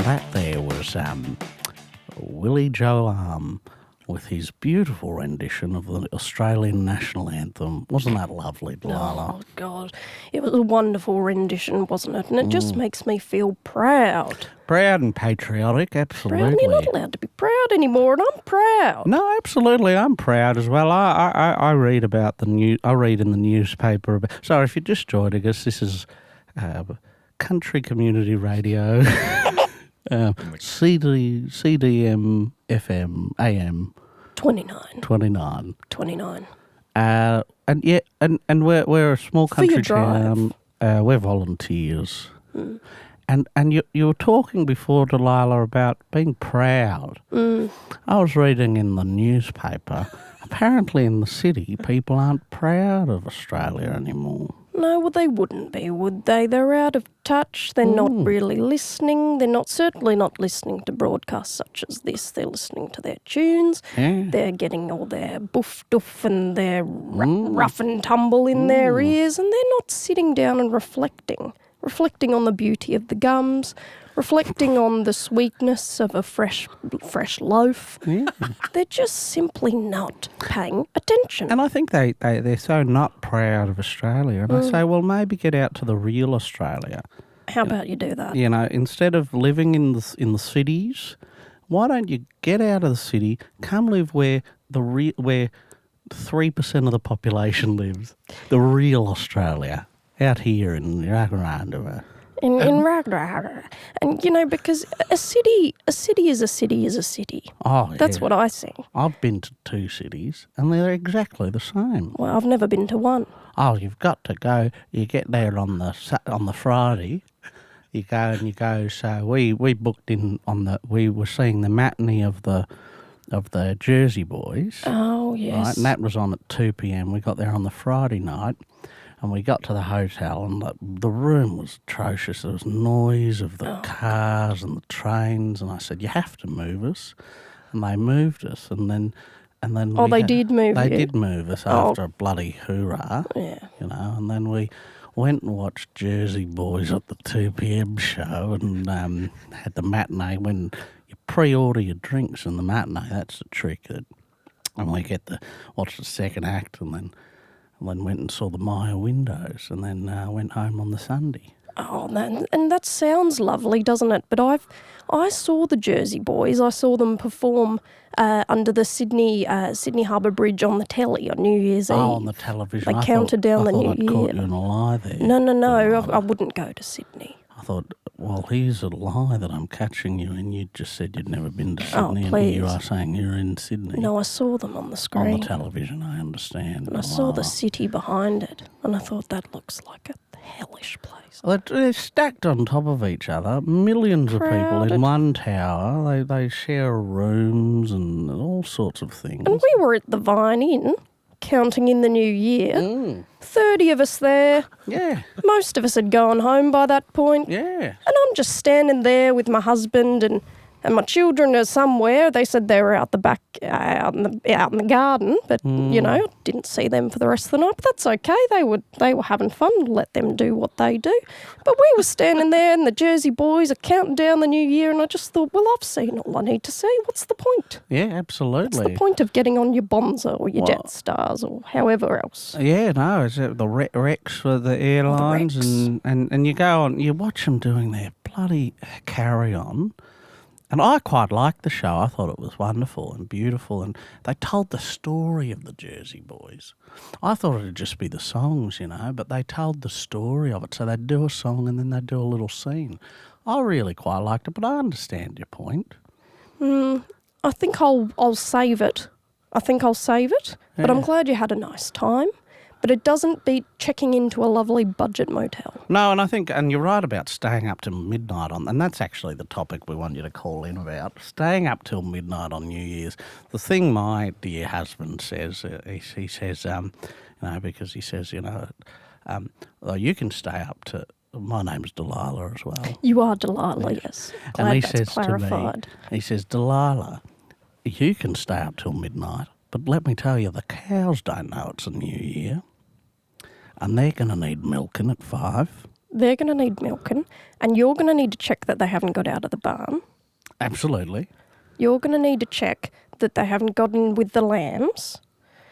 that there was Willie Joe Arm with his beautiful rendition of the Australian national anthem. Wasn't that lovely, Delilah? Oh, God. It was a wonderful rendition, wasn't it? And it just makes me feel proud. Proud and patriotic, absolutely. Proud? You're not allowed to be proud anymore, and I'm proud. No, absolutely, I'm proud as well. I read about the news. I read in the newspaper about. So, if you're just joining us, this is Country Community Radio, CDMFMAM 29. And we're a small country town. We're volunteers. And you were talking before, Delilah, about being proud. I was reading in the newspaper, apparently in the city, people aren't proud of Australia anymore. No, well, they wouldn't be, would they? They're out of touch. They're not really listening. They're certainly not listening to broadcasts such as this. They're listening to their tunes. Yeah. They're getting all their boof-doof and their rough and tumble in their ears, and they're not sitting down and reflecting on the beauty of the gums, reflecting on the sweetness of a fresh loaf. Yeah. They're just simply not paying attention. And I think they're so not proud of Australia. And I say, well, maybe get out to the real Australia. How about you do that? You know, instead of living in the cities, why don't you get out of the city, come live where 3% of the population lives, the real Australia, out here in Ruane. In Ragnar. And, you know, because a city is a city. Oh, That's what I see. I've been to 2 cities, and they're exactly the same. Well, I've never been to one. Oh, you've got to go. You get there on the Friday. You go. So we booked in we were seeing the matinee of the Jersey Boys. Oh, yes. Right, and that was on at 2 p.m. We got there on the Friday night. And we got to the hotel, and the room was atrocious. There was noise of the cars and the trains, and I said, "You have to move us." And they moved us, and then. They did move They you? did move us after a bloody hoorah. Yeah. You know, and then we went and watched Jersey Boys at the 2 p.m. show, and had the matinee. When you pre-order your drinks in the matinee, that's the trick. And we watch the second act, and then went and saw the Maya Windows, and then went home on the Sunday. Oh, and that sounds lovely, doesn't it? But I saw the Jersey Boys. I saw them perform under the Sydney Harbour Bridge on the telly on New Year's Eve. Oh, on the television. They counted down the new I'd year. caught you in a lie there. No. I wouldn't go to Sydney. I thought, well, here's a lie that I'm catching you in. You just said you'd never been to Sydney, Oh, please. and here you are saying you're in Sydney. No, I saw them on the screen. On the television, I understand. And I saw the city behind it, and I thought that looks like a hellish place. Well, they're stacked on top of each other. Millions of people in one tower. They share rooms and all sorts of things. And we were at the Vine Inn, counting in the new year. 30 of us there. Yeah. Most of us had gone home by that point. Yeah. And I'm just standing there with my husband and my children are somewhere. They said they were out the back, out in the garden, but you know, didn't see them for the rest of the night. But that's okay. They were having fun. Let them do what they do. But we were standing there, and the Jersey Boys are counting down the new year, and I just thought, well, I've seen all I need to see. What's the point? Yeah, absolutely. What's the point of getting on your Bonza or your Jetsstars or however else? Yeah, no, it's the wrecks for the airlines, and you go on, you watch them doing their bloody carry-on. And I quite liked the show. I thought it was wonderful and beautiful, and they told the story of the Jersey Boys. I thought it would just be the songs, you know, but they told the story of it. So they'd do a song and then they'd do a little scene. I really quite liked it, but I understand your point. I think I'll save it. But I'm glad you had a nice time. But it doesn't beat checking into a lovely budget motel. No, and you're right about staying up till midnight and that's actually the topic we want you to call in about. Staying up till midnight on New Year's. The thing my dear husband says, he says, you know, because he says, you know, you can stay up to. My name's Delilah as well. You are Delilah, yes. Glad and he that's says clarified. to me, he says, Delilah, you can stay up till midnight. But let me tell you, the cows don't know it's a new year. And they're going to need milking at 5. they're going to need milking, and you're going to need to check that they haven't got out of the barn. Absolutely. You're going to need to check that they haven't got in with the lambs.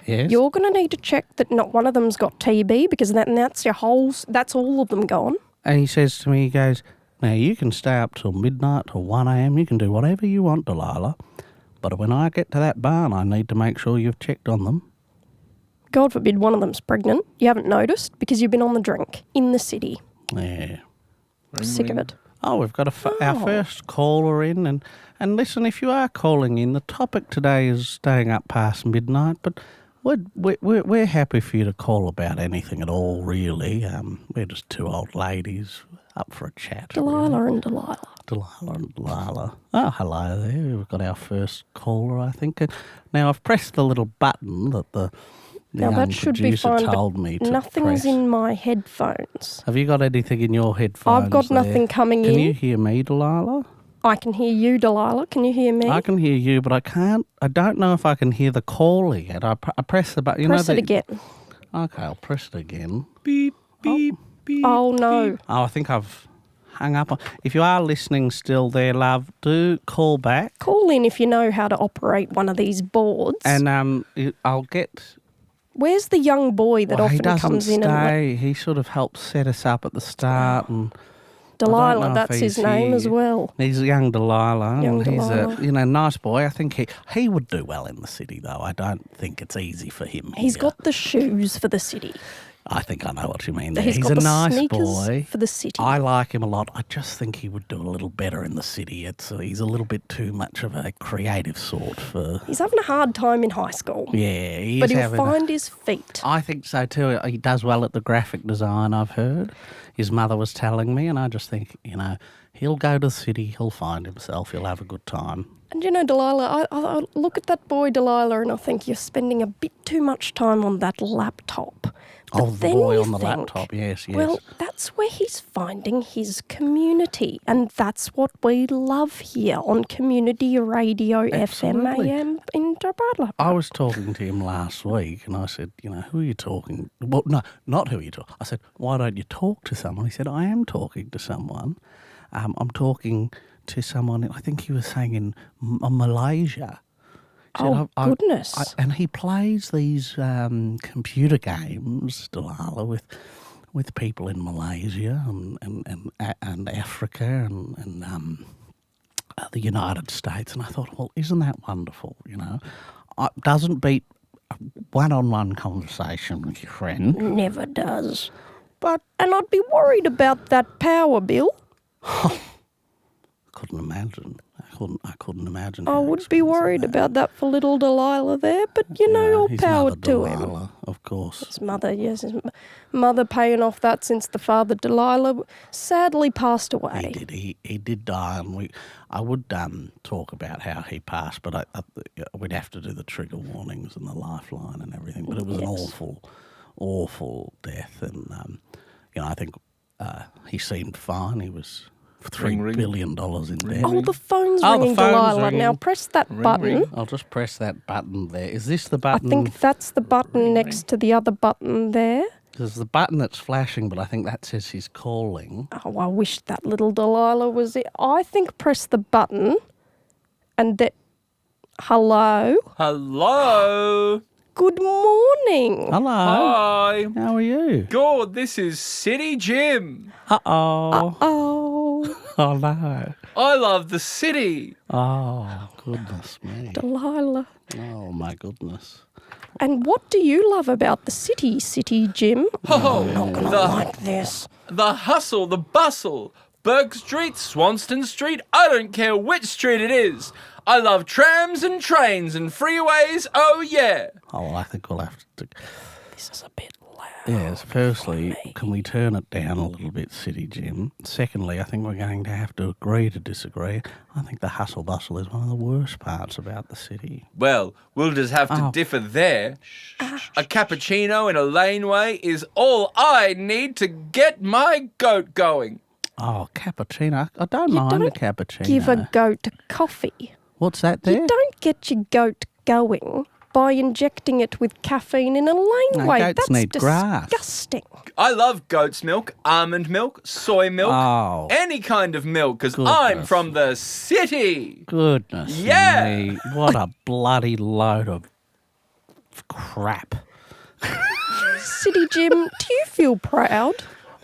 Yes. You're going to need to check that not one of them's got TB, because that's all of them gone. And he says to me, he goes, now you can stay up till midnight, till 1 a.m. You can do whatever you want, Delilah. But when I get to that barn, I need to make sure you've checked on them. God forbid one of them's pregnant. You haven't noticed because you've been on the drink in the city. Yeah. Sick of it. Oh, we've got our first caller in. And listen, if you are calling in, the topic today is staying up past midnight, but we're happy for you to call about anything at all, really. We're just two old ladies up for a chat. Delilah and Delilah. Delilah and Delilah. Oh, hello there. We've got our first caller, I think. Now, I've pressed the little button that the Now young that should be producer fine, told me to nothing's press. in my headphones. Have you got anything in your headphones? I've got there? nothing coming Can in. you hear me, Delilah? I can hear you, Delilah. Can you hear me? I can hear you, but I can't. I don't know if I can hear the caller yet. I press the button. Press it again. Okay, I'll press it again. Beep, beep, beep. Oh, no. beep. Oh, I think I've hung up. If you are listening still there, love, do call back. Call in if you know how to operate one of these boards. And I'll get... Where's the young boy that Well, often he doesn't comes in and... stay. He sort of helps set us up at the start. And I don't know Delilah, if that's his he's name here. as well. He's a young Delilah. Young and he's Delilah. a nice boy. I think he would do well in the city, though. I don't think it's easy for him. He's here. got the shoes for the city. I think I know what you mean there. He's He's got a the nice sneakers boy. for the city. I like him a lot. I just think he would do a little better in the city. He's a little bit too much of a creative sort for... He's having a hard time in high school. Yeah, he But is he'll having find his feet. I think so too. He does well at the graphic design, I've heard. His mother was telling me, and I just think, he'll go to the city, he'll find himself, he'll have a good time. And Delilah, I look at that boy, Delilah, and I think you're spending a bit too much time on that laptop. Oh, But the then boy you on the think, laptop, yes. Well, that's where he's finding his community, and that's what we love here on Community Radio Absolutely. FMAM in Delilah. I was talking to him last week, and I said, who are you talking? Well, no, not who are you talking. I said, why don't you talk to someone? He said, I am talking to someone. I'm talking to someone, I think he was saying in Malaysia. He said, Goodness. and he plays these computer games, Delilah, with people in Malaysia and Africa and the United States. And I thought, well, isn't that wonderful, Doesn't beat a one-on-one conversation with your friend. Never does. And I'd be worried about that power bill. Couldn't imagine. I couldn't imagine. I how would be expensive worried that about that for little Delilah there, but all his power mother, to him. Delilah, of course. His mother, yes, his mother paying off that since the father, Delilah, sadly passed away. He did die, and I would talk about how he passed, but we'd have to do the trigger warnings and the lifeline and everything. But it was an awful death, and I think he seemed fine. He was $3 billion in debt. Oh, the phone's Oh, the ringing, phone's Delilah. ringing. Now press that button. I'll just press that button there. Is this the I button? think that's the button next to the other button there. There's the button that's flashing, but I think that says he's calling. Oh, I wish that little Delilah was it. I think press the button and that... Hello? Hello. Good morning. Hello. Hi. How are you? God, this is City Jim. Uh-oh. Oh, Oh, no. I love the city. Oh, goodness me. Delilah. Oh, my goodness. And what do you love about the city, Jim? Oh, Like this. the hustle, the bustle. Burke Street, Swanston Street, I don't care which street it is. I love trams and trains and freeways, oh yeah. Oh, well, I think we'll have to... This is a bit loud. Yes, firstly, can we turn it down a little bit, City Jim? Secondly, I think we're going to have to agree to disagree. I think the hustle bustle is one of the worst parts about the city. Well, we'll just have to differ there. A cappuccino in a laneway is all I need to get my goat going. Oh, cappuccino. I don't mind a cappuccino. Give a goat coffee. What's that there? You don't get your goat going by injecting it with caffeine in a laneway. goats That's need grass. disgusting. I love goat's milk, almond milk, soy milk, any kind of milk, because I'm Goodness. from the city. Goodness Yeah. me. What a bloody load of crap. City Jim, do you feel proud?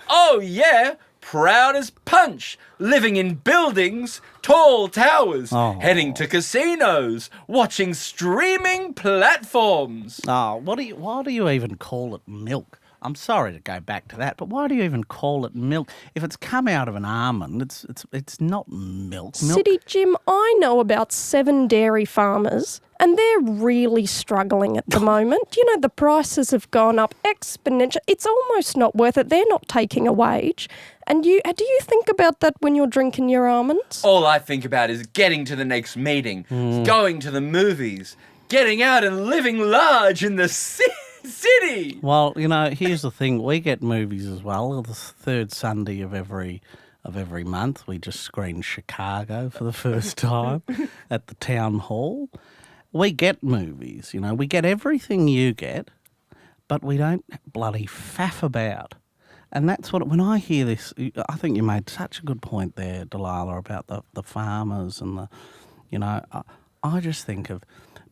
Oh, yeah. Proud as punch. Living in buildings, tall towers, heading to casinos, watching streaming platforms. Oh, why do you even call it milk? I'm sorry to go back to that, but why do you even call it milk? If it's come out of an almond, it's not milk. City Jim, I know about 7 dairy farmers and they're really struggling at the moment. You know, the prices have gone up exponentially. It's almost not worth it. They're not taking a wage. And do you think about that when you're drinking your almonds? All I think about is getting to the next meeting, going to the movies, getting out and living large in the city. Well, you know, here's the thing. We get movies as well. The third Sunday of every month, we just screen Chicago for the first time at the town hall. We get movies, you know. We get everything you get, but we don't bloody faff about. And that's what, when I hear this, I think you made such a good point there, Delilah, about the farmers and the, you know, I just think of,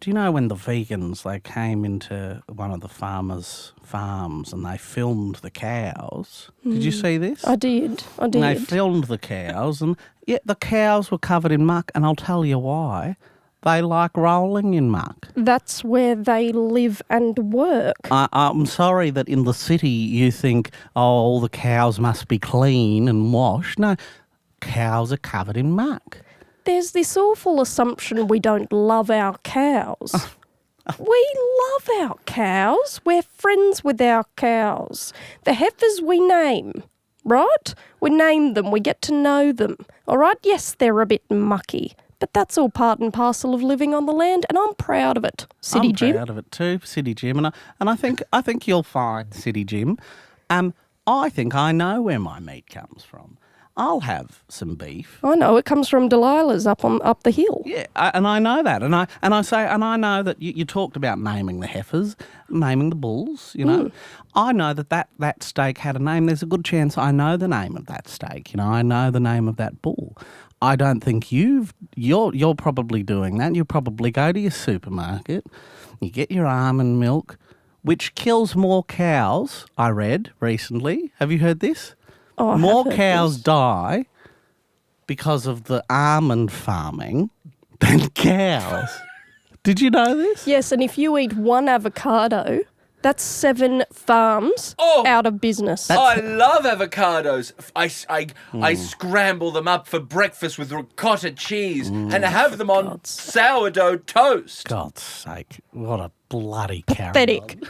do you know when the vegans, they came into one of the farmers' farms and they filmed the cows? Did you see this? I did. And they filmed the cows and, yeah, the cows were covered in muck, and I'll tell you why. They like rolling in muck. That's where they live and work. I'm sorry that in the city you think, oh, all the cows must be clean and washed. No, cows are covered in muck. There's this awful assumption we don't love our cows. We love our cows. We're friends with our cows. The heifers we name, right? We name them. We get to know them. All right? Yes, they're a bit mucky. But that's all part and parcel of living on the land, and I'm proud of it, City Jim. I'm proud of it too, City Jim, and I think you'll find, City Jim. I think I know where my meat comes from. I'll have some beef. I know it comes from Delilah's up the hill. Yeah, and I know that, and I know that you talked about naming the heifers, naming the bulls. You know, I know that steak had a name. There's a good chance I know the name of that steak. You know, I know the name of that bull. I don't think you're probably doing that. You probably go to your supermarket, you get your almond milk, which kills more cows, I read recently. Have you heard this? Oh, more cows die because of the almond farming than cows. Did you know this? Yes, and if you eat one avocado, that's 7 farms out of business. I love avocados. I scramble them up for breakfast with ricotta cheese and have them on sourdough toast. God's sake, what a bloody carry. Pathetic.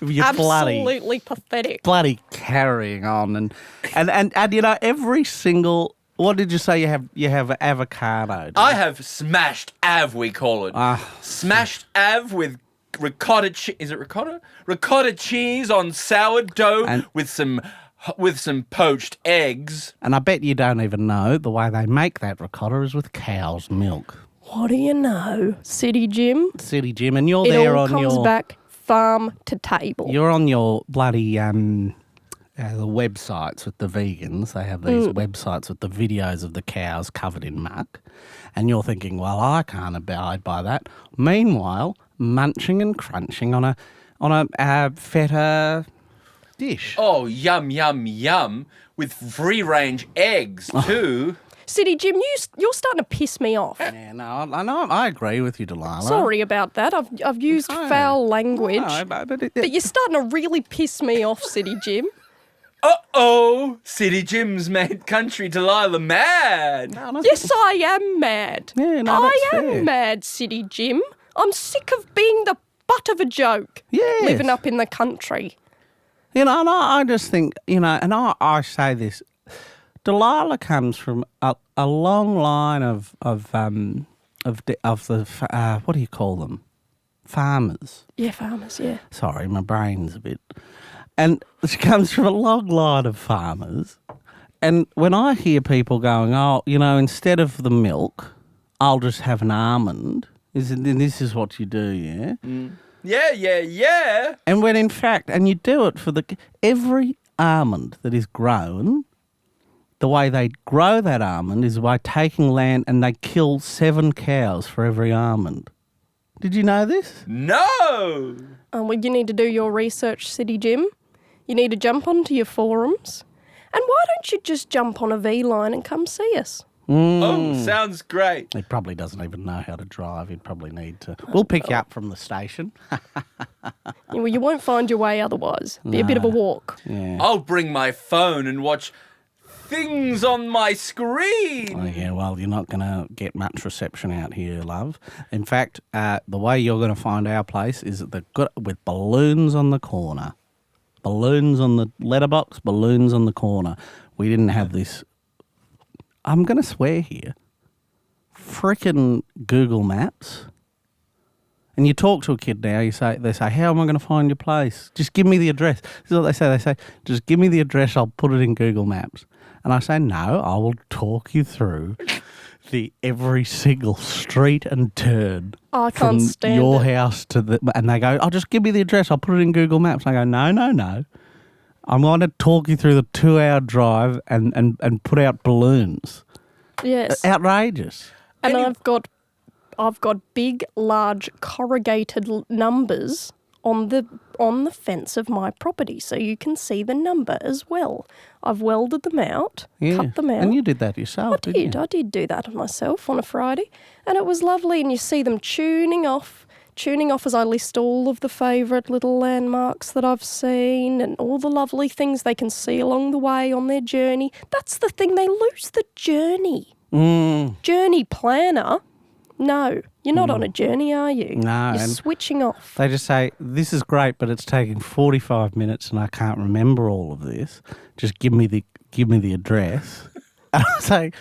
You're Absolutely pathetic. bloody carrying on, and you know, every single. What did you say? You have avocado. I have smashed av, we call it. Smashed av with ricotta cheese. Is it ricotta? Ricotta cheese on sourdough And- with some poached eggs. And I bet you don't even know the way they make that ricotta is with cow's milk. What do you know, City Jim? City Jim, and you're It there all on comes your. back farm to table. You're on your bloody the websites with the vegans. They have these websites with the videos of the cows covered in muck, and you're thinking, well, I can't abide by that. Meanwhile, munching and crunching on a feta dish. Oh, yum, yum, yum. With free-range eggs, too. City Jim, you're starting to piss me off. Yeah, no, I know. I agree with you, Delilah. Sorry about that. I've used foul language. No, but But you're starting to really piss me off, City Jim. Uh-oh! City Jim's made country Delilah mad. No, Yes, I am mad. Yeah, no, that's I am fair. mad, City Jim. I'm sick of being the butt of a joke. Yes. Living up in the country. You know, and I just think, you know, and I say this, Delilah comes from a long line of the what do you call them? Farmers. Yeah, farmers, yeah. Sorry, my brain's a bit. And she comes from a long line of farmers. And when I hear people going, oh, you know, instead of the milk, I'll just have an almond, And this is what you do, yeah? Yeah. And when in fact, and you do it for every almond that is grown, the way they grow that almond is by taking land and they kill 7 cows for every almond. Did you know this? No! Well, you need to do your research, City Jim. You need to jump onto your forums. And why don't you just jump on a V-line and come see us? Oh, sounds great. He probably doesn't even know how to drive. He'd probably need to. We'll pick you up from the station. Well, you won't find your way otherwise. Be a bit of a walk. Yeah. I'll bring my phone and watch things on my screen. Oh, yeah, well, you're not going to get much reception out here, love. In fact, the way you're going to find our place is that they've got it with balloons on the corner. Balloons on the letterbox, balloons on the corner. We didn't have this. I'm going to swear here. Frickin' Google Maps. And you talk to a kid now, they say, how am I going to find your place? Just give me the address. This is what they say. They say, just give me the address, I'll put it in Google Maps. And I say, no, I will talk you through every single street and turn. I can't stand your it. house to and they go, just give me the address, I'll put it in Google Maps. And I go, no. I'm going to talk you through the 2-hour drive and put out balloons. Yes. Outrageous. And I've got big, large, corrugated numbers on the fence of my property, so you can see the number as well. I've welded them out, cut them out. And you did that yourself, didn't you? I did do that myself on a Friday, and it was lovely. And you see them tuning off as I list all of the favourite little landmarks that I've seen and all the lovely things they can see along the way on their journey. That's the thing, they lose the journey. Journey planner. No, you're not on a journey, are you? No. You're switching off. They just say, this is great, but it's taking 45 minutes and I can't remember all of this. Just give me the address. And I say,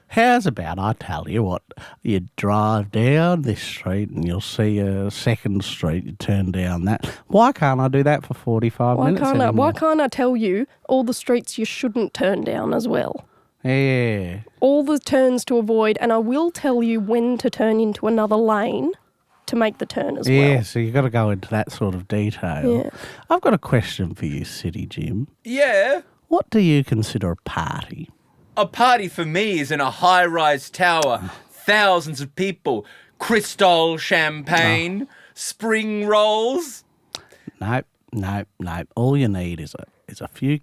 how's about I tell you what, you drive down this street and you'll see a second street, you turn down that. Why can't I do that for 45 minutes anymore? Why can't I tell you all the streets you shouldn't turn down as well? Yeah. All the turns to avoid, and I will tell you when to turn into another lane to make the turn as well. Yeah, so you've got to go into that sort of detail. Yeah. I've got a question for you, City Jim. Yeah. What do you consider a party? A party for me is in a high-rise tower, thousands of people, Cristal champagne, spring rolls. Nope. All you need is a few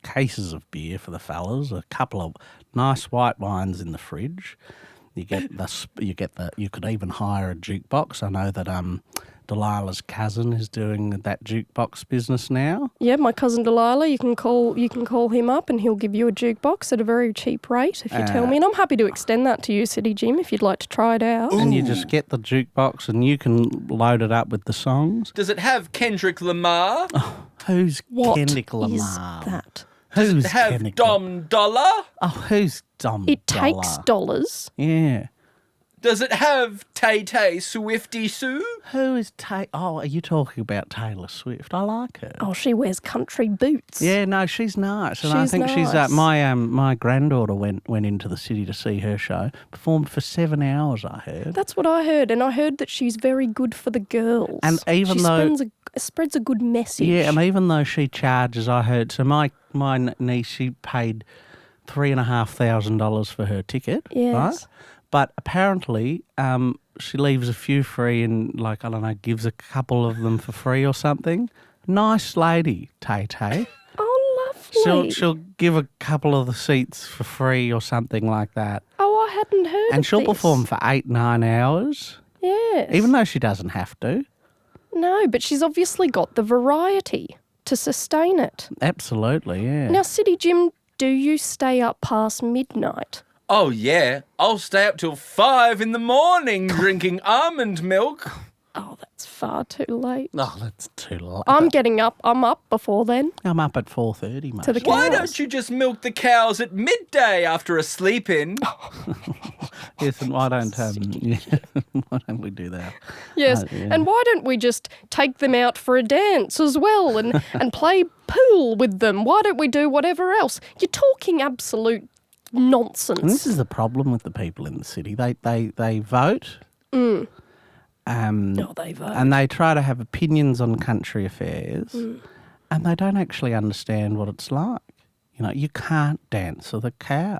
cases of beer for the fellas, a couple of nice white wines in the fridge. You could even hire a jukebox. I know that Delilah's cousin is doing that jukebox business now. Yeah, my cousin Delilah, you can call him up and he'll give you a jukebox at a very cheap rate if you tell me. And I'm happy to extend that to you, City Jim, if you'd like to try it out. And you just get the jukebox and you can load it up with the songs. Does it have Kendrick Lamar? Who's What Kendrick Lamar? is that? Does Who's it have Kendrick Dom Dollar? Oh, who's Dom It Dollar? takes dollars. Yeah. Does it have Tay-Tay Swifty Sue? Who is are you talking about Taylor Swift? I like her. Oh, she wears country boots. Yeah, no, she's nice. And I She's think she's nice. my granddaughter went into the city to see her show. Performed for 7 hours, I heard. That's what I heard, and I heard that she's very good for the girls. And even though spreads a good message. Yeah, and even though she charges, I heard. So my niece, she paid $3,500 for her ticket. Yes. Right? But apparently, she leaves a few free and, gives a couple of them for free or something. Nice lady, Tay-Tay. Oh, lovely. She'll give a couple of the seats for free or something like that. Oh, I hadn't heard And of she'll this. perform for 8-9 hours. Yes. Even though she doesn't have to. No, but she's obviously got the variety to sustain it. Absolutely, yeah. Now, City Jim, do you stay up past midnight? Oh, yeah. I'll stay up till 5 in the morning drinking almond milk. Oh, that's far too late. Oh, that's too late. I'm getting up. I'm up before then. I'm up at 4:30, mate. To the Why cows. don't you just milk the cows at midday after a sleep-in? Yes, and why don't we do that? Yes, yeah. and why don't we just take them out for a dance as well and play pool with them? Why don't we do whatever else? You're talking absolute nonsense. And this is the problem with the people in the city. They vote Oh, they vote. And they try to have opinions on country affairs, and they don't actually understand what it's like. You know, you can't dance with a cow.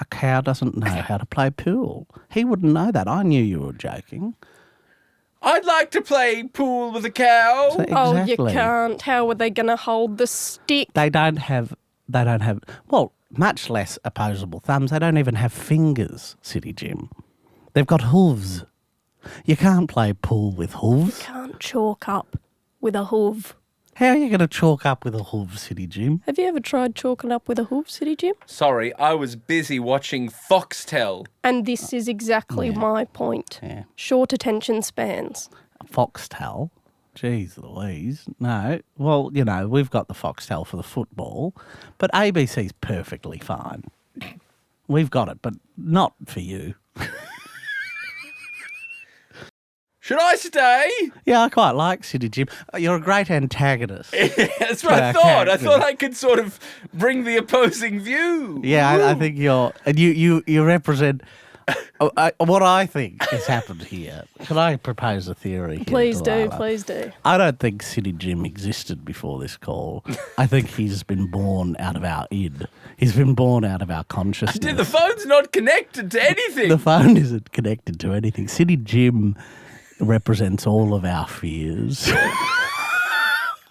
A cow doesn't know how to play pool. He wouldn't know that. I knew you were joking. I'd like to play pool with a cow. So Oh, you exactly. can't. How are they going to hold the stick? They don't have, well, much less opposable thumbs. They don't even have fingers, City Jim. They've got hooves. You can't play pool with hooves. Can't chalk up with a hoof. How are you going to chalk up with a hoof, City Jim? Have you ever tried chalking up with a hoof, City Jim? Sorry, I was busy watching Foxtel. And this is exactly my point. Yeah. Short attention spans. Foxtel? Jeez Louise. No. Well, you know, we've got the Foxtel for the football, but ABC's perfectly fine. We've got it, but not for you. Should I stay? Yeah, I quite like City Jim. You're a great antagonist. That's what I thought. I thought I could sort of bring the opposing view. Yeah, I think you represent what I think has happened here. Can I propose a theory here, Please do, Delilah? please do. I don't think City Jim existed before this call. I think he's been born out of our id. He's been born out of our consciousness. Dude, the phone's not connected to anything. The phone isn't connected to anything. City Jim represents all of our fears.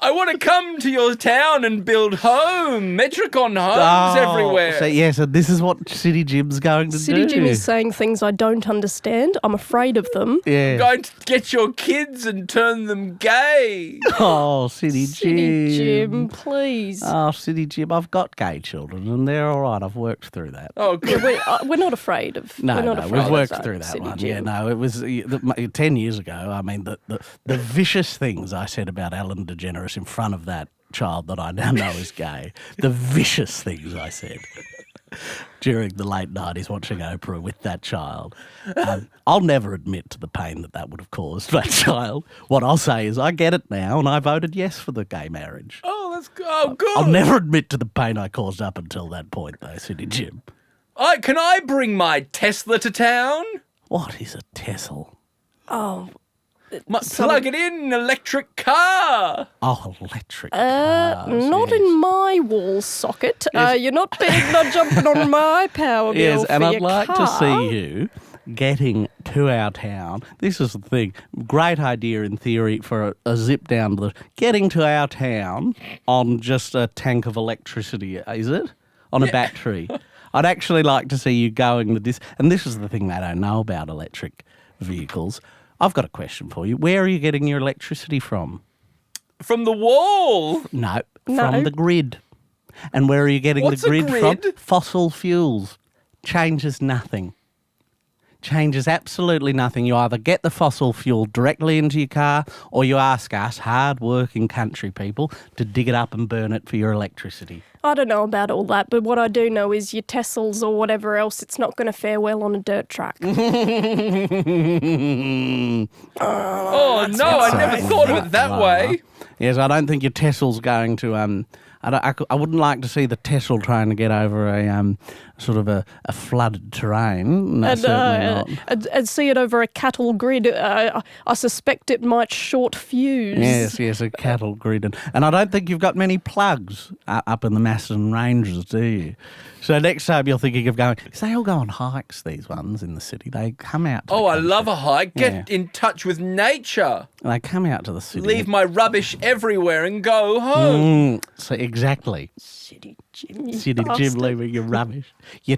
I want to come to your town and build Metricon homes everywhere. So yes, and this is what City Jim's going to do. City Jim is saying things I don't understand. I'm afraid of them. Yeah. I'm going to get your kids and turn them gay. Oh, City Jim. City Jim, please. Oh, City Jim, I've got gay children and they're all right. I've worked through that. Oh, good. We're not afraid of. No, we're not no, afraid we've of worked through that City one. Jim. Yeah, no, it was 10 years ago. I mean, the vicious things I said about Ellen DeGeneres in front of that child that I now know is gay. The vicious things I said during the late 90s watching Oprah with that child. I'll never admit to the pain that would have caused that child. What I'll say is I get it now and I voted yes for the gay marriage. Oh, that's good. Oh, good. I'll never admit to the pain I caused up until that point, though, City Jim. Can I bring my Tesla to town? What is a Tesla? Oh, Plug it in, electric car. Oh, electric cars. not yes. in my wall socket. You're not jumping on my power bill Yes, for and your I'd like car. to see you getting to our town. This is the thing. Great idea in theory for a zip down to getting to our town on just a tank of electricity, is it? On a battery. I'd actually like to see you going to this. And this is the thing they don't know about electric vehicles. I've got a question for you. Where are you getting your electricity from? From the wall. No, No. from the grid. And where are you getting What's the a grid grid? from? Fossil fuels. Changes nothing. Changes absolutely nothing. You either get the fossil fuel directly into your car or you ask us, hard-working country people, to dig it up and burn it for your electricity. I don't know about all that, but what I do know is your Teslas or whatever else, it's not going to fare well on a dirt track. Oh, no, I never thought of it that way. Yes, I don't think your Tesla's going to... I wouldn't like to see the Tesla trying to get over a sort of a flooded terrain. No, certainly not. And see it over a cattle grid. I suspect it might short fuse. Yes, a cattle grid. And I don't think you've got many plugs up in the Macedon Ranges, do you? So next time you're thinking of going, because they all go on hikes, these ones in the city. They come out to Oh, the I country. love a hike. Get Yeah. in touch with nature. They come out to the city. Leave my rubbish everywhere and go home. So exactly. City Jim, you City Jim bastard. leaving your rubbish. You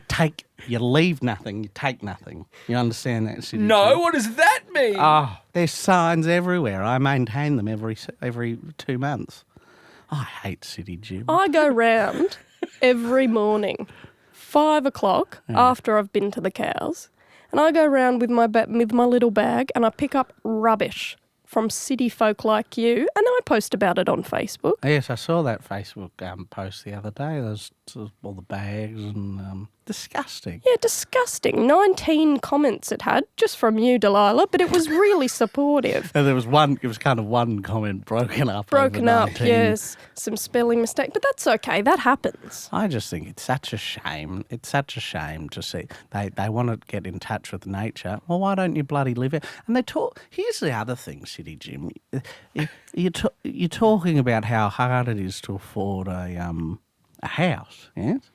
leave nothing, you take nothing. You understand that, City No, Jim? what does that mean? Oh, there's signs everywhere. I maintain them every 2 months. I hate City Jim. I go round every morning, 5 o'clock, after I've been to the cows, and I go round with my little bag and I pick up rubbish from city folk like you, and I post about it on Facebook. Yes, I saw that Facebook post the other day. There's all the bags and disgusting. Yeah, disgusting. 19 comments it had, just from you, Delilah, but it was really supportive. And it was kind of one comment broken up. Broken over up, 19. yes. Some spelling mistake, but that's okay. That happens. I just think it's such a shame. It's such a shame to see. They want to get in touch with nature. Well, why don't you bloody live it? And they talk. Here's the other thing, City Jim. You're talking about how hard it is to afford a house, yes?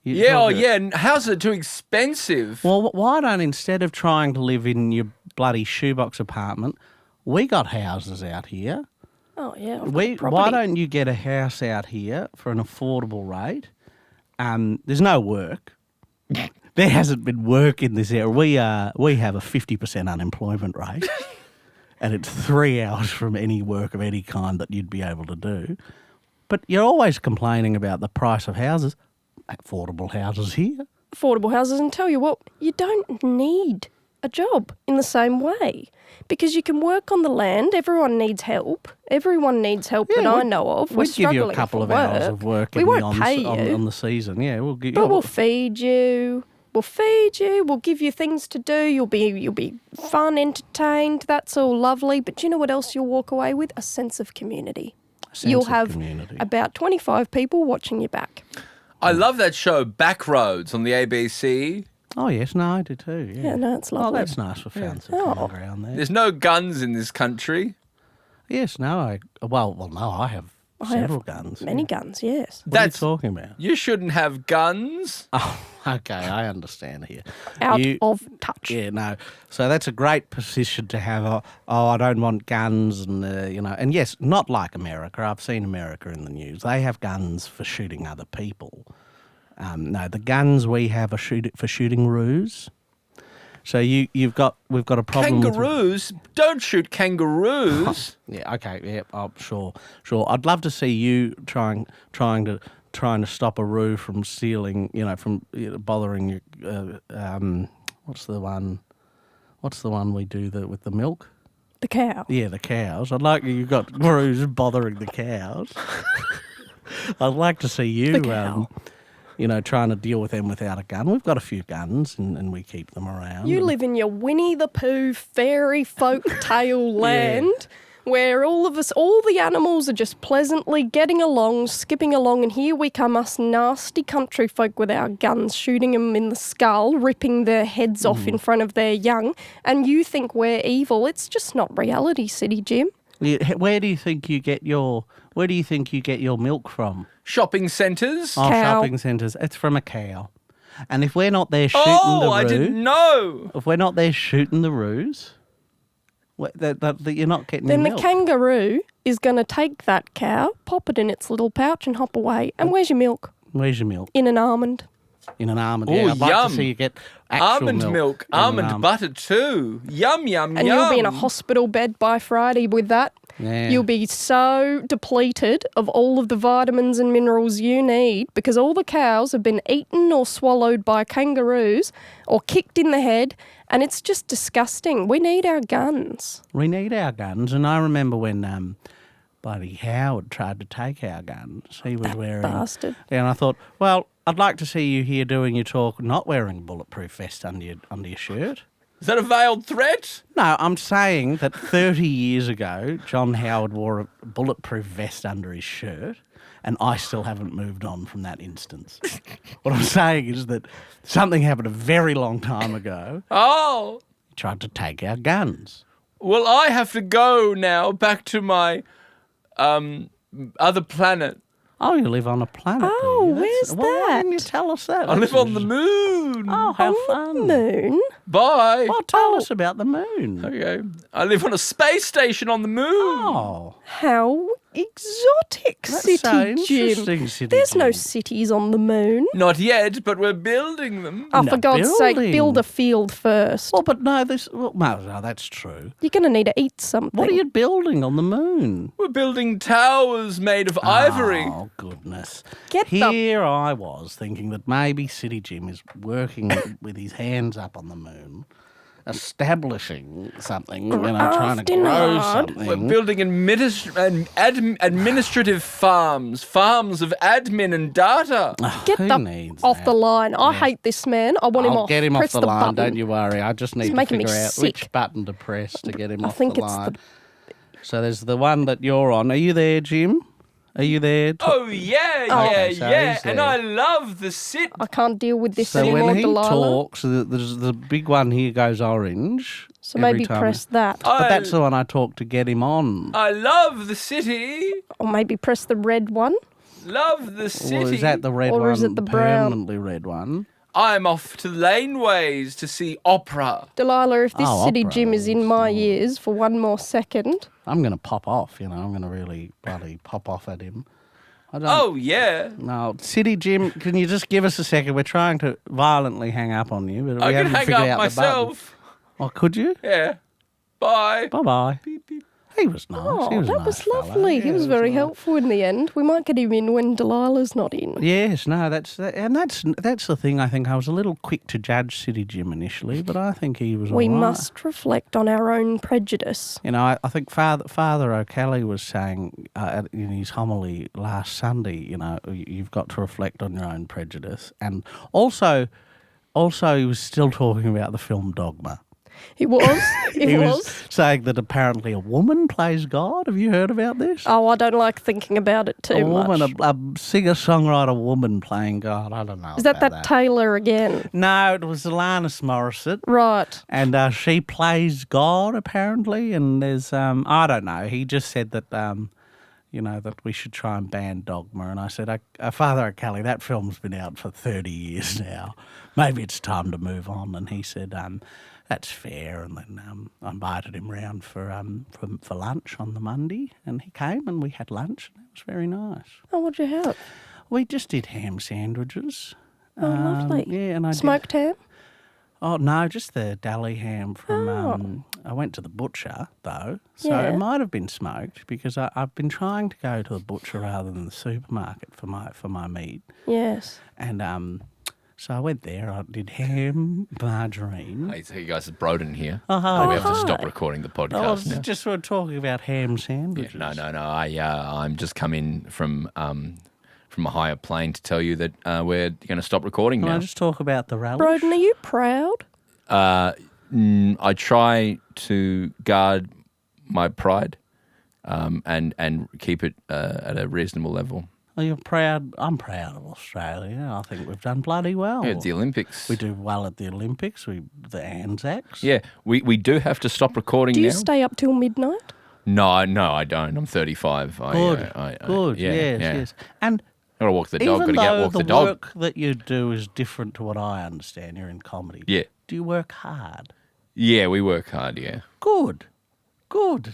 And houses are too expensive. Well, why don't, instead of trying to live in your bloody shoebox apartment, we got houses out here. Oh, yeah. Why don't you get a house out here for an affordable rate? There's no work. There hasn't been work in this area. We have a 50% unemployment rate, and it's 3 hours from any work of any kind that you'd be able to do. But you're always complaining about the price of houses. Affordable houses here. Affordable houses, and tell you what, you don't need a job in the same way because you can work on the land. Everyone needs help. Everyone needs help that I know of. We're give you a struggling couple for of work. hours of work We won't pay you. on the season. Yeah, we'll give you. But we'll feed you. We'll give you things to do. You'll be fun, entertained. That's all lovely. But do you know what else you'll walk away with? A sense of community. You'll have about 25 people watching your back. I love that show, Backroads, on the ABC. Oh, yes, no, I do too. Yeah, no, it's lovely. Oh, that's nice. We found some common ground there. There's no guns in this country. Yes, no, I have several guns. Many guns, yes. What are you talking about? You shouldn't have guns. Oh, okay, I understand here. Out of touch. Yeah, no. So that's a great position to have. I don't want guns, and and yes, not like America. I've seen America in the news. They have guns for shooting other people. No, the guns we have are for shooting roos. So we've got a problem. Kangaroos? Don't shoot kangaroos. Yeah. Okay. Yeah. Oh, sure. I'd love to see you trying to stop a roo from stealing. From bothering your. What's the one we do with the milk? The cow. Yeah, the cows. I'd like you've got roos bothering the cows. I'd like to see you. The cow. Trying to deal with them without a gun. We've got a few guns and we keep them around. You live in your Winnie the Pooh fairy folk tale land where all the animals are just pleasantly getting along, skipping along, and here we come, us nasty country folk with our guns, shooting them in the skull, ripping their heads off in front of their young, and you think we're evil. It's just not reality, City Jim. Yeah, where do you think you get your milk from? Shopping centres. Oh, shopping centres. It's from a cow. And if we're not there shooting the roo... I didn't know. If we're not there shooting the roos, you're not getting then your milk. The kangaroo is going to take that cow, pop it in its little pouch and hop away. And where's your milk? Where's your milk? In an almond. In an almond, Ooh, yeah. I'd like yum. to see you get actual almond milk. Almond butter too. Yum, yum, and yum. you'll be in a hospital bed by Friday with that. Yeah. You'll be so depleted of all of the vitamins and minerals you need because all the cows have been eaten or swallowed by kangaroos or kicked in the head, and it's just disgusting. We need our guns. And I remember when bloody Howard tried to take our guns. He was that wearing... bastard. Yeah, and I thought, well, I'd like to see you here doing your talk not wearing a bulletproof vest under your shirt. Is that a veiled threat? No, I'm saying that 30 years ago, John Howard wore a bulletproof vest under his shirt, and I still haven't moved on from that instance. What I'm saying is that something happened a very long time ago. Oh. He tried to take our guns. Well, I have to go now back to my other planet. Oh, you live on a planet. Oh, where's Why that? didn't you tell us that? I live on the moon. Oh, how On fun. the moon? Bye. Well, tell us about the moon. Okay. I live on a space station on the moon. Oh. How exotic, That's City so interesting, Jim. City There's no Jim. cities on the moon. Not yet, but we're building them. Oh, No, for God's sake, building. build a field first. Well, but no, no, that's true. You're going to need to eat something. What are you building on the moon? We're building towers made of ivory. Oh, goodness. Get Here I was thinking that maybe City Jim is working with his hands up on the moon establishing something, trying to grow hard. something. We're building administrative farms of admin and data. Get Who them needs off that? the line. I hate this man. I want him I'll off. get him Press off the line, button. don't you worry. I just need to making me figure out sick. which button to press to get him I off think the it's line. So there's the one that you're on. Are you there, Jim? Are you there? Oh, yeah, Okay, so yeah. he's And there. I love the sit. I can't deal with this So anymore, when he Delilah. talks, there's the big one here goes orange. So every maybe time. press that. But that's the one I talk to get him on. I love the city. Or maybe press the red one. Love the city. Or is that the red Or one? is it the brown? Permanently red one. I'm off to laneways to see opera. Delilah, if this city opera gym is in is my still- ears for one more second. I'm going to pop off, I'm going to really bloody pop off at him. I don't. Oh, yeah. No, City Jim, can you just give us a second? We're trying to violently hang up on you, but we I can haven't hang figured up out myself. the button. Oh, could you? Yeah. Bye. Bye-bye. Beep, beep. He was nice. Oh, he was a that nice was fella. lovely. Yeah, He was it very nice. helpful in the end. We might get him in when Delilah's not in. Yes, no, that's the thing. I think I was a little quick to judge City Jim initially, but I think he was We all right. must reflect on our own prejudice. I think Father O'Kelly was saying in his homily last Sunday, you've got to reflect on your own prejudice. And also he was still talking about the film Dogma. He was. He was saying that apparently a woman plays God. Have you heard about this? Oh, I don't like thinking about it too a woman, much. a singer-songwriter woman playing God. I don't know. Is that about Taylor again? No, it was Alanis Morissette. Right. And she plays God, apparently. And there's, I don't know. He just said that, that we should try and ban Dogma. And I said, Father O'Kelly, that film's been out for 30 years now. Maybe it's time to move on. And he said, that's fair. And then I invited him round for lunch on the Monday. And he came and we had lunch. And it was very nice. Oh, what'd you have? We just did ham sandwiches. Oh, lovely. Yeah, and I Smoked ham? Oh, no, just the deli ham from... I went to the butcher, though, so Yeah. it might have been smoked because I've been trying to go to the butcher rather than the supermarket for my meat. Yes. And so I went there, I did ham, margarine. Hey, so you guys, it's Broden here. Oh, hi. We have to hi. stop recording the I was podcast now. just sort of talking about ham Yeah, sandwiches. no. I'm just coming from a higher plane to tell you that we're going to stop recording Can now. I just talk about the rally? Broden, are you proud? I try to guard my pride and keep it at a reasonable level. Are you proud? I'm proud of Australia. I think we've done bloody well. Yeah, the Olympics. We do well at the Olympics, the Anzacs. Yeah, we do have to stop recording Do you now. stay up till midnight? No, I don't. I'm 35. Good, yes. And Got to walk the dog. Got even to though walk the the dog. work that you do is different to what I understand, you're in comedy. Yeah. Do you work hard? Yeah, we work hard. Yeah. Good.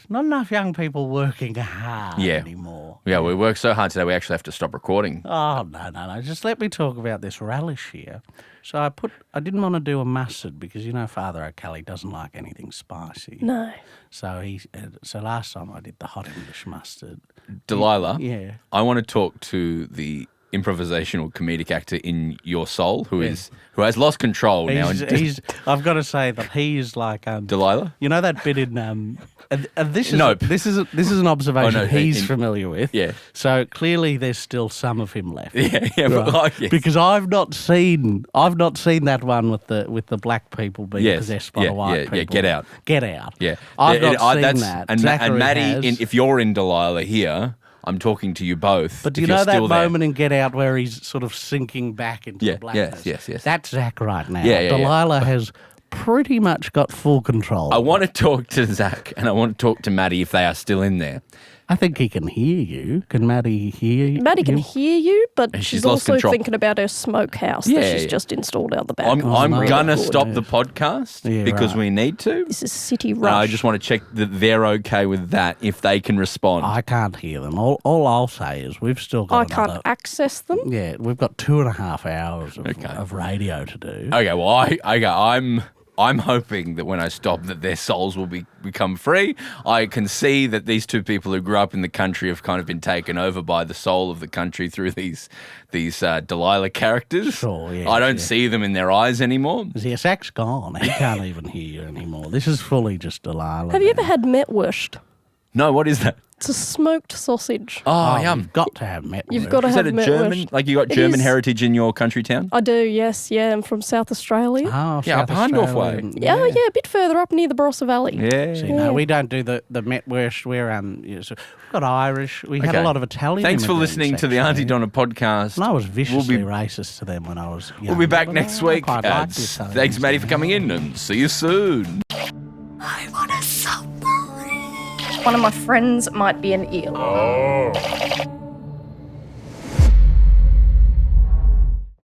Not enough young people working hard Yeah. anymore. Yeah, we work so hard today. We actually have to stop recording. Oh, no. Just let me talk about this relish here. So I didn't want to do a mustard because, Father O'Kelly doesn't like anything spicy. No. So so last time I did the hot English mustard. Delilah. Yeah. I want to talk to the improvisational comedic actor in your soul who has lost control now. I've got to say that he's like Delilah. You know that bit in this is Nope. this is an observation Oh, no, he's familiar with. Yeah. So clearly there's still some of him left. Yeah, Right. right, yes. Because I've not seen that one with the black people being Yes. possessed by the white people. Yeah, get out. Get out. Yeah, I've not seen that's- that. And Zachary Maddie, has. if you're in Delilah here, I'm talking to you both. But do if you you're know that still there. moment in Get Out where he's sort of sinking back into Yeah, the blackness? yes. That's Zach right now. Yeah. Delilah has pretty much got full control. I want to talk to Zach and I want to talk to Maddie if they are still in there. I think he can hear you. Can Maddie hear you? Maddie can hear you, but And she's she's lost also control. thinking about her smokehouse Yeah, that she's yeah. just installed out the back. I'm no. gonna Good. stop the podcast Yeah, because right. we need to. This is City Rush. I just want to check that they're okay with that if they can respond. I can't hear them. All I'll say is we've still got I can't another- access them. Yeah, we've got 2.5 hours of radio to do. Okay, well, I'm I'm hoping that when I stop that their souls will become free. I can see that these two people who grew up in the country have kind of been taken over by the soul of the country through these Delilah characters. Sure, yeah. I don't see them in their eyes anymore. Yes, Zach's gone. He can't even hear you anymore. This is fully just Delilah. Have you ever had metwurst? No, what is that? It's a smoked sausage. Oh, yum. You've got to have metwurst. You've got to Is have that a metwurst. German? Like you got German heritage in your country town? I do, yes, yeah. I'm from South Australia. Oh, Yeah, South up Hahndorf way. Australian. yeah, a bit further up near the Barossa Valley. Yeah. See, no, we don't do the metwurst. We're we've got Irish. We had a lot of Italian. Thanks for immigrants, listening to the actually. Aunty Donna podcast. And I was viciously racist to them when I was young. We'll be back but next I week. quite like the Italians. Thanks, Maddie, for coming in, and see you soon. I want a submarine. One of my friends might be an eel.